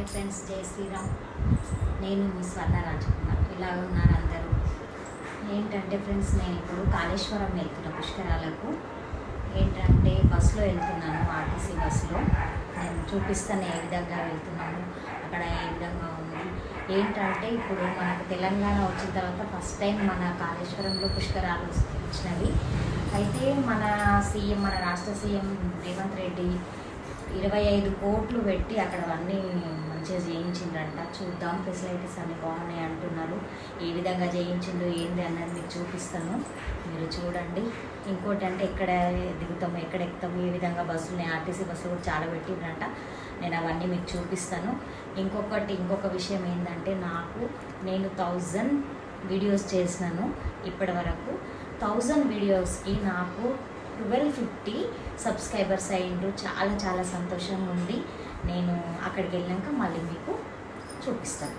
Hi friends, జై శ్రీరామ్. నేను మీ స్వర్ణ రాజకుమార్. ఇలా ఉన్నారు అందరూ. ఏంటంటే ఫ్రెండ్స్, నేను ఇప్పుడు కాళేశ్వరం వెళ్తున్నా పుష్కరాలకు. ఏంటంటే బస్సులో వెళ్తున్నాను, ఆర్టీసీ బస్సులో. నేను చూపిస్తాను ఏ విధంగా వెళ్తున్నాను, అక్కడ ఏ విధంగా ఉంది. ఏంటంటే ఇప్పుడు మనకు తెలంగాణ వచ్చిన తర్వాత ఫస్ట్ టైం మన కాళేశ్వరంలో పుష్కరాలు వచ్చినవి. అయితే మన రాష్ట్ర సీఎం రేవంత్ రెడ్డి 25 కోట్లు పెట్టి అక్కడ అన్నీ మంచిగా చేయించిండ్రంట. చూద్దాం, ఫెసిలిటీస్ అన్నీ బాగున్నాయి అంటున్నారు. ఏ విధంగా చేయించిందో ఏంది అన్నది మీకు చూపిస్తాను, మీరు చూడండి. ఇంకోటి అంటే ఎక్కడ దిగుతాము, ఎక్కడ ఎక్కుతాము, ఏ విధంగా బస్సులు, ఆర్టీసీ బస్సులు కూడా చాలా పెట్టిండ్రంట. నేను అవన్నీ మీకు చూపిస్తాను. ఇంకొక విషయం ఏంటంటే, నేను 1000 వీడియోస్ చేసినాను ఇప్పటి వరకు. 1000 వీడియోస్కి నాకు 1250 సబ్స్క్రైబర్స్ అయ్యిండ్రు. చాలా సంతోషంగా ఉంది. నేను అక్కడికి వెళ్ళాక మళ్ళీ మీకు చూపిస్తాను.